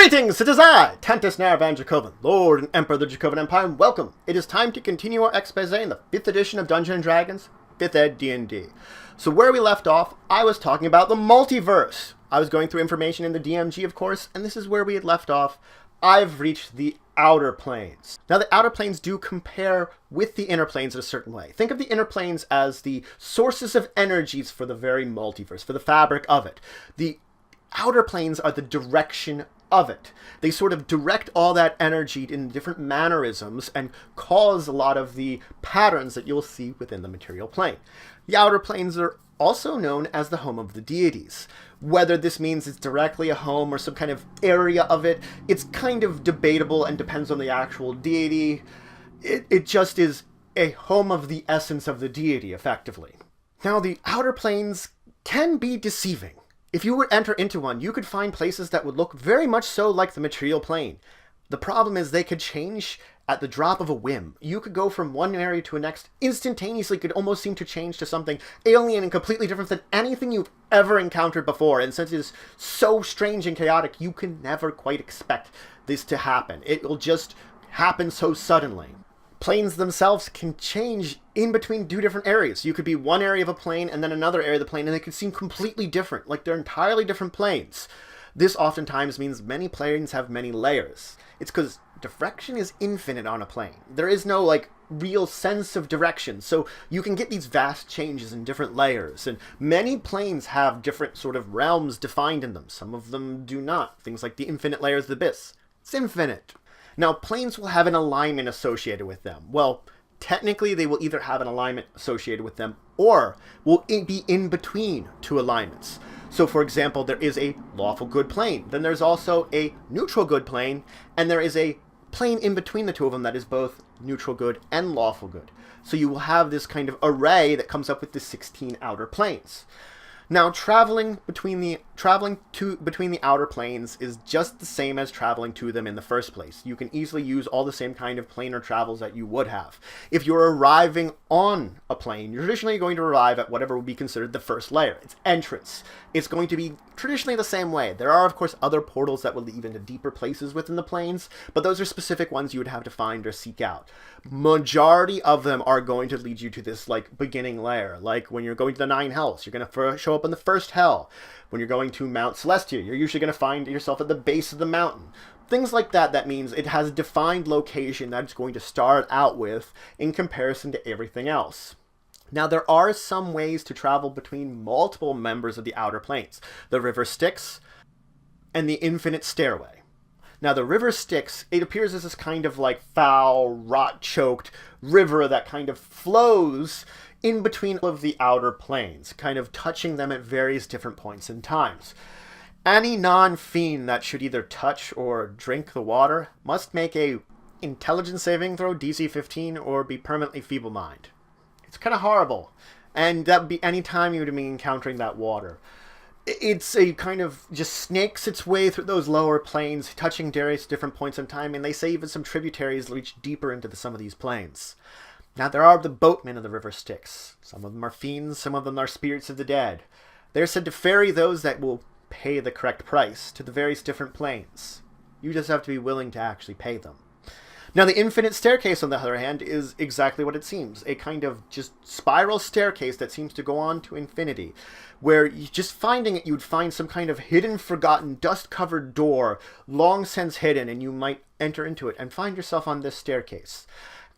Greetings, it is I, Tantus Naravan Dracovin, Lord and Emperor of the Dracovin Empire, and welcome. It is time to continue our expose in the 5th edition of Dungeons & Dragons, 5th Ed D&D. So where we left off, I was talking about the multiverse. I was going through information in the DMG, of course, and this is where we had left off. I've reached the outer planes. Now, the outer planes do compare with the inner planes in a certain way. Think of the inner planes as the sources of energies for the very multiverse, for the fabric of it. The outer planes are the direction of it. They sort of direct all that energy in different mannerisms and cause a lot of the patterns that you'll see within the material plane. The outer planes are also known as the home of the deities. Whether this means it's directly a home or some kind of area of it, it's kind of debatable and depends on the actual deity. It just is a home of the essence of the deity, effectively. Now, the outer planes can be deceiving. If you were to enter into one, you could find places that would look very much so like the material plane. The problem is they could change at the drop of a whim. You could go from one area to the next instantaneously, could almost seem to change to something alien and completely different than anything you've ever encountered before. And since it is so strange and chaotic, you can never quite expect this to happen. It will just happen so suddenly. Planes themselves can change in between two different areas. You could be one area of a plane and then another area of the plane, and they could seem completely different, like they're entirely different planes. This oftentimes means many planes have many layers. It's because direction is infinite on a plane. There is no, real sense of direction, so you can get these vast changes in different layers, and many planes have different sort of realms defined in them. Some of them do not. Things like the infinite layers of the abyss. It's infinite. Now, planes will have an alignment associated with them. Well, technically, they will either have an alignment associated with them or will be in between two alignments. So, for example, there is a lawful good plane. Then there's also a neutral good plane, and there is a plane in between the two of them that is both neutral good and lawful good. So you will have this kind of array that comes up with the 16 outer planes. Now, traveling between the outer planes is just the same as traveling to them in the first place. You can easily use all the same kind of planar travels that you would have. If you're arriving on a plane, you're traditionally going to arrive at whatever would be considered the first layer, its entrance. It's going to be traditionally the same way. There are, of course, other portals that will lead into deeper places within the planes, but those are specific ones you would have to find or seek out. Majority of them are going to lead you to this, beginning layer. Like when you're going to the 9 hells, you're going to show up in the first hell. When you're going to Mount Celestia, you're usually going to find yourself at the base of the mountain. Things like that, that means it has a defined location that it's going to start out with in comparison to everything else. Now, there are some ways to travel between multiple members of the outer planes. The river Styx and the infinite stairway. Now, the river Styx, it appears as this kind of foul, rot-choked river that kind of flows in between all of the outer planes, kind of touching them at various different points in times. Any non-fiend that should either touch or drink the water must make a intelligence saving throw, DC 15, or be permanently feeble-minded. It's kind of horrible, and that would be any time you would be encountering that water. It's a kind of just snakes its way through those lower planes, touching various different points in time, and they say even some tributaries reach deeper into some of these planes. Now, there are the boatmen of the river Styx. Some of them are fiends, some of them are spirits of the dead. They're said to ferry those that will pay the correct price to the various different planes. You just have to be willing to actually pay them. Now, the infinite staircase, on the other hand, is exactly what it seems. A kind of just spiral staircase that seems to go on to infinity, where just finding it, you'd find some kind of hidden, forgotten, dust-covered door, long since hidden, and you might enter into it and find yourself on this staircase.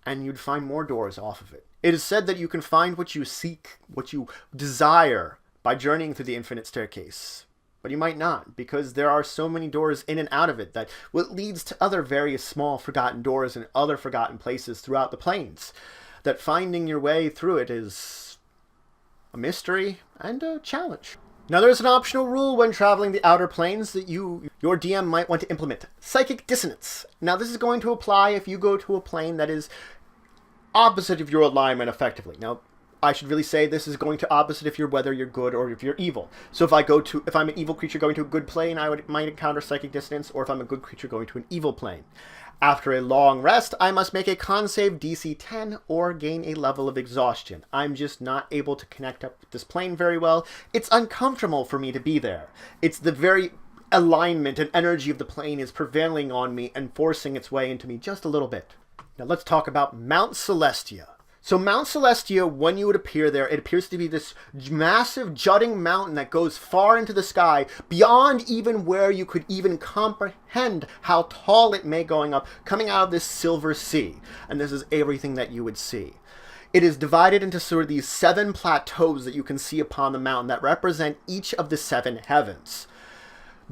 And you'd find more doors off of it. It is said that you can find what you seek, what you desire, by journeying through the infinite staircase. But you might not, because there are so many doors in and out of it that leads to other various small forgotten doors and other forgotten places throughout the planes, that finding your way through it is a mystery and a challenge. Now, there's an optional rule when traveling the outer planes that your DM might want to implement. Psychic dissonance. Now, this is going to apply if you go to a plane that is opposite of your alignment effectively. Now, I should really say this is going to opposite whether you're good or if you're evil. So if I'm an evil creature going to a good plane, might encounter psychic dissonance, or if I'm a good creature going to an evil plane. After a long rest, I must make a con save DC 10 or gain a level of exhaustion. I'm just not able to connect up with this plane very well. It's uncomfortable for me to be there. It's the very alignment and energy of the plane is prevailing on me and forcing its way into me just a little bit. Now let's talk about Mount Celestia. So Mount Celestia, when you would appear there, it appears to be this massive jutting mountain that goes far into the sky, beyond even where you could even comprehend how tall it may going up, coming out of this silver sea. And this is everything that you would see. It is divided into sort of these 7 plateaus that you can see upon the mountain that represent each of the 7 heavens.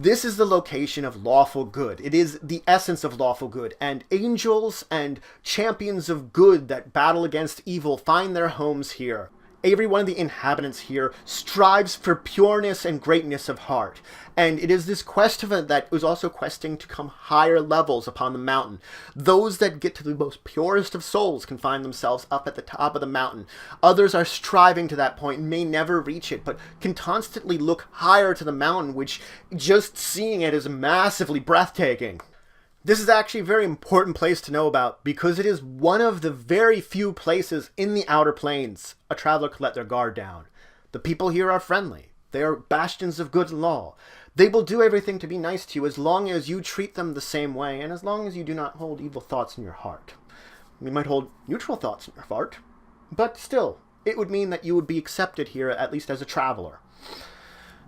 This is the location of lawful good. It is the essence of lawful good, and angels and champions of good that battle against evil find their homes here. Every one of the inhabitants here strives for pureness and greatness of heart, and it is this quest of it that is also questing to come higher levels upon the mountain. Those that get to the most purest of souls can find themselves up at the top of the mountain. Others are striving to that point and may never reach it, but can constantly look higher to the mountain, which just seeing it is massively breathtaking. This is actually a very important place to know about because it is one of the very few places in the Outer Planes a traveler could let their guard down. The people here are friendly. They are bastions of good and law. They will do everything to be nice to you as long as you treat them the same way and as long as you do not hold evil thoughts in your heart. You might hold neutral thoughts in your heart, but still, it would mean that you would be accepted here at least as a traveler.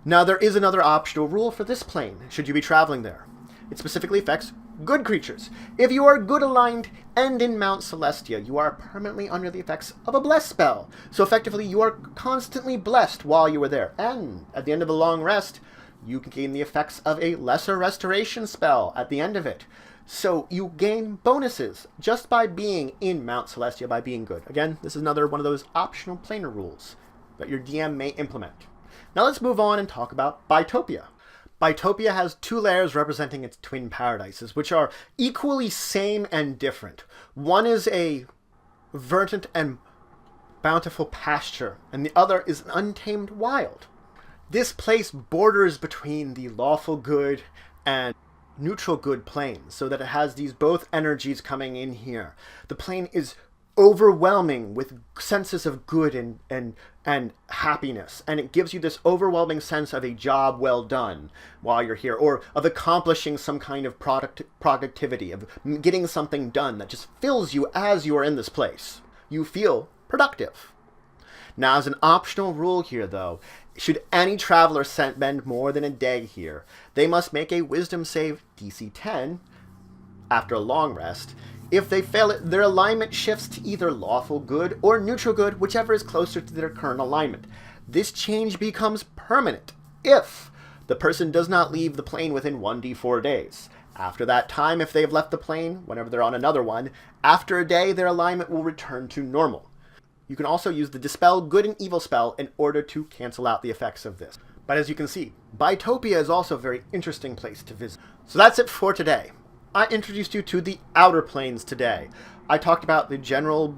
Now, there is another optional rule for this plane, should you be traveling there. It specifically affects good creatures. If you are good aligned and in Mount Celestia, you are permanently under the effects of a bless spell. So effectively, you are constantly blessed while you are there. And at the end of a long rest, you can gain the effects of a lesser restoration spell at the end of it. So you gain bonuses just by being in Mount Celestia, by being good. Again, this is another one of those optional planar rules that your DM may implement. Now let's move on and talk about Bytopia. Bytopia has 2 layers representing its twin paradises, which are equally same and different. One is a verdant and bountiful pasture, and the other is an untamed wild. This place borders between the lawful good and neutral good planes, so that it has these both energies coming in here. The plane is overwhelming with senses of good and happiness, and it gives you this overwhelming sense of a job well done while you're here, or of accomplishing some kind of productivity, of getting something done that just fills you as you are in this place. You feel productive. Now, as an optional rule here, though, should any traveler spend more than a day here, they must make a wisdom save DC 10 after a long rest. If they fail it, their alignment shifts to either lawful good or neutral good, whichever is closer to their current alignment. This change becomes permanent if the person does not leave the plane within 1d4 days. After that time, if they have left the plane, whenever they're on another one, after a day, their alignment will return to normal. You can also use the Dispel Good and Evil spell in order to cancel out the effects of this. But as you can see, Bytopia is also a very interesting place to visit. So that's it for today. I introduced you to the Outer Planes today. I talked about the general,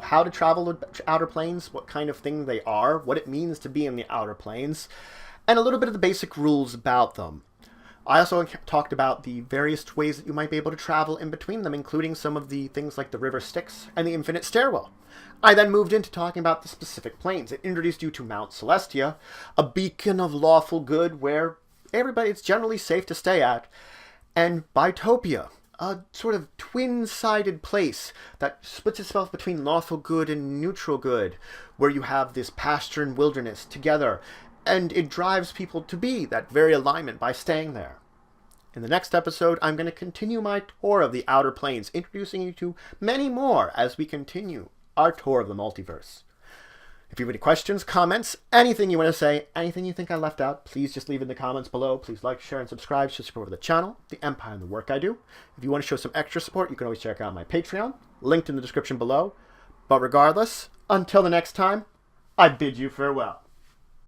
how to travel with Outer Planes, what kind of thing they are, what it means to be in the Outer Planes, and a little bit of the basic rules about them. I also talked about the various ways that you might be able to travel in between them, including some of the things like the River Styx and the Infinite Stairwell. I then moved into talking about the specific planes. It introduced you to Mount Celestia, a beacon of lawful good where it's generally safe to stay at, and Bytopia, a sort of twin-sided place that splits itself between lawful good and neutral good, where you have this pasture and wilderness together, and it drives people to be that very alignment by staying there. In the next episode, I'm going to continue my tour of the Outer Planes, introducing you to many more as we continue our tour of the multiverse. If you have any questions, comments, anything you want to say, anything you think I left out, please just leave in the comments below. Please like, share, and subscribe to support the channel, the Empire, and the work I do. If you want to show some extra support, you can always check out my Patreon, linked in the description below. But regardless, until the next time, I bid you farewell.